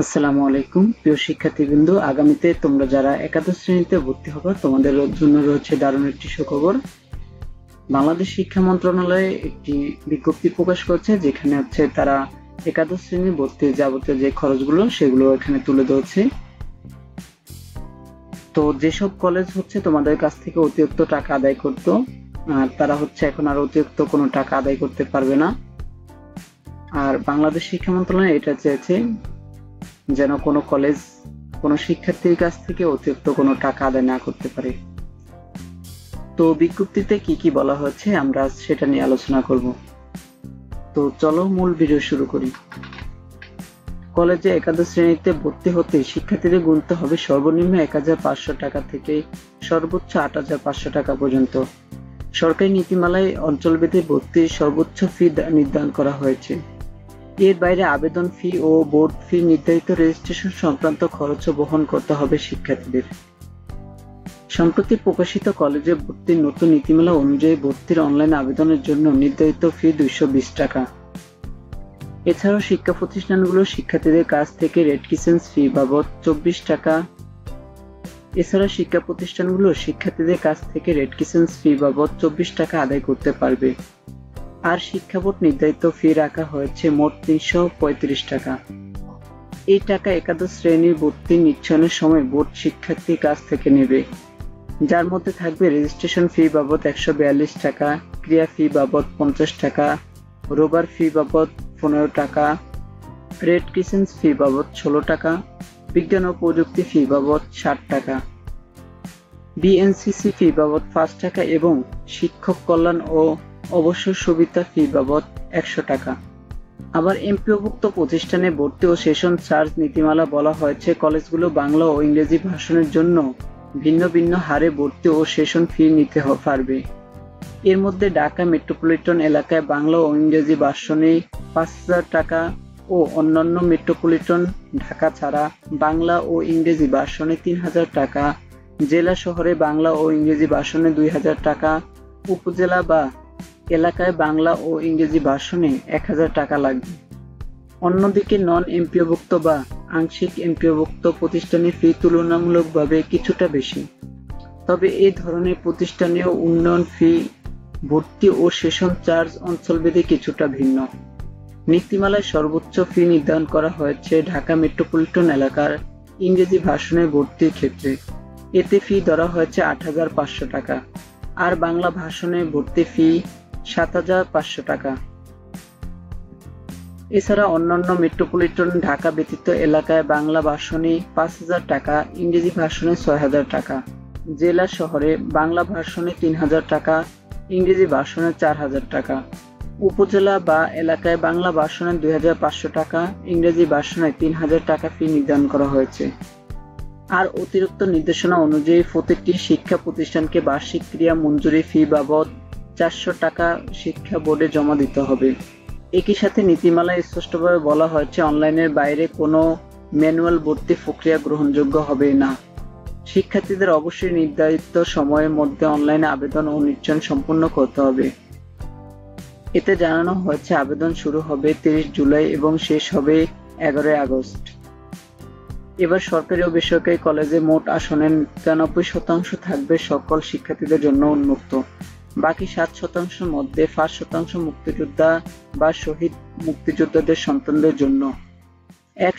আসসালামু আলাইকুম প্রিয় শিক্ষার্থীবৃন্দ, আগামীতে তোমরা যারা একাদশ শ্রেণীতে ভর্তি হবে তোমাদের জন্য রয়েছে দারুণ একটি সুখবর। বাংলাদেশ শিক্ষা মন্ত্রণালয় একটি বিজ্ঞপ্তি প্রকাশ করছে, যেখানে তারা একাদশ শ্রেণী ভর্তির যাবতীয় যে খরচগুলো সেগুলো এখানে তুলে ধরছে। তো যেসব কলেজ তোমাদের কাছ থেকে অতিরিক্ত টাকা আদায় করতো, তারা এখন আর অতিরিক্ত কোনো টাকা আদায় করতে পারবে না। আর বাংলাদেশ শিক্ষা মন্ত্রণালয় এটা চেয়েছে যেন কোনো কলেজ কোনো শিক্ষার্থীর কাছ থেকে অতিরিক্ত কোনো টাকা আদায় না করতে পারে। তো বিজ্ঞপ্তিতে কি কি বলা হয়েছে আমরা সেটা নিয়ে আলোচনা করব। তো চলো মূল ভিডিও শুরু করি। কলেজে একাদশ শ্রেণীতে ভর্তি হতে শিক্ষার্থীদের গুনতে হবে সর্বনিম্ন ১,৫০০ টাকা থেকে সর্বোচ্চ ৮,৫০০ টাকা পর্যন্ত। সরকারি নীতিমালায় অঞ্চলভেদে ভর্তির সর্বোচ্চ ফি নির্ধারণ করা হয়েছে। এর বাইরে আবেদন ফি ও বোর্ড ফি নির্ধারিত রেজিস্ট্রেশন সংক্রান্ত খরচও বহন করতে হবে শিক্ষার্থীদের। সম্প্রতি প্রকাশিত কলেজে ভর্তির নতুন নীতিমালা অনুযায়ী ভর্তির অনলাইন আবেদনের জন্য নির্ধারিত ফি ২২০ টাকা। এছাড়াও শিক্ষা প্রতিষ্ঠানগুলো শিক্ষার্থীদের কাছ থেকে রেডকিসেন্স ফি বাবদ ২৪ টাকা আদায় করতে পারবে। আর শিক্ষা বোর্ড নির্ধারিত ফি রাখা হয়েছে মোট ৩৩৫ টাকা। এই টাকা একাদশ শ্রেণীর ভর্তি নিশ্চয়নের সময় বোর্ড শিক্ষার্থীর কাছ থেকে নেবে, যার মধ্যে থাকবে রেজিস্ট্রেশন ফি বাবদ ১৪২ টাকা, ক্রিয়া ফি বাবদ ৫০ টাকা, রোভার ফি বাবদ ১৫ টাকা, রেড ক্রিসেন্ট ফি বাবদ ১৬ টাকা, বিজ্ঞান ও প্রযুক্তি ফি বাবদ ৬০ টাকা, বিএনসিসি ফি বাবদ ৫ টাকা এবং শিক্ষক কল্যাণ ও অবসর সুবিধা ফি বাবদ ১০০ টাকা। আবার এমপিওভুক্ত প্রতিষ্ঠানে ভর্তি ও সেশন চার্জ নীতিমালা বলা হয়েছে কলেজগুলো বাংলা ও ইংরেজি ভাষণের জন্য ভিন্ন ভিন্ন হারে ভর্তি ও সেশন ফি নিতে পারবে। এর মধ্যে ঢাকা মেট্রোপলিটন এলাকায় বাংলা ও ইংরেজি ভাষণে ৫,০০০ টাকা ও অন্যান্য মেট্রোপলিটন ঢাকা ছাড়া বাংলা ও ইংরেজি ভাষণে ৩,০০০ টাকা, জেলা শহরে বাংলা ও ইংরেজি ভাষণে ২,০০০ টাকা, উপজেলা বা এলাকায় বাংলা ও ইংরেজি ভাষণে ১,০০০ টাকা লাগবে। অন্যদিকে নন এমপিওভুক্ত বা আংশিক এমপিওভুক্ত প্রতিষ্ঠানে ফি তুলনামূলকভাবে কিছুটা বেশি। তবে এ ধরনের প্রতিষ্ঠানেও উন্নয়ন ফি, ভর্তি ও সেশন চার্জ অঞ্চলভেদে কিছুটা ভিন্ন। নীতিমালায় সর্বোচ্চ ফি নির্ধারণ করা হয়েছে ঢাকা মেট্রোপলিটন এলাকার ইংরেজি ভাষণে ভর্তির ক্ষেত্রে। এতে ফি ধরা হয়েছে ৮,৫০০ টাকা, আর বাংলা ভাষণে ভর্তি ফি ৭,৫০০ টাকা। এছাড়া অন্যান্য মেট্রোপলিটন ঢাকা ব্যতীত এলাকায় বাংলা ভাষণে ৫,০০০ টাকা, ইংরেজি ভাষণে ৬,০০০ টাকা, জেলা শহরে বাংলা ভাষণে ৩,০০০ টাকা, ইংরেজি ভাষণে ৪,০০০ টাকা, উপজেলা বা এলাকায় বাংলা ভাষণে ২,৫০০ টাকা, ইংরেজি ভাষণে ৩,০০০ টাকা ফি নির্ধারণ করা হয়েছে। আর অতিরিক্ত নির্দেশনা অনুযায়ী প্রতিটি শিক্ষা প্রতিষ্ঠানকে বার্ষিক ক্রিয়া মঞ্জুরি ফি বাবদ ৪০০ টাকা শিক্ষা বোর্ডে জমা দিতে হবে। একই সাথে নীতিমালায় স্পষ্টভাবে বলা হয়েছে অনলাইনের বাইরে কোনো ম্যানুয়াল ভর্তি প্রক্রিয়া গ্রহণযোগ্য হবে না। শিক্ষার্থীদের অবশ্যই নির্ধারিত সময়ের মধ্যে অনলাইনে আবেদন ও নিশ্চয়ন সম্পূর্ণ করতে হবে। এতে জানানো হয়েছে আবেদন শুরু হবে ৩০ জুলাই এবং শেষ হবে ১১ আগস্ট। এবার সরকারি ও বেসরকারি কলেজে মোট আসনের ৯৩% থাকবে সকল শিক্ষার্থীদের জন্য উন্মুক্ত। বাকি ৭% মধ্যে ৫% মুক্তিযোদ্ধা বা শহীদ মুক্তিযোদ্ধাদের সন্তানদের জন্য, ১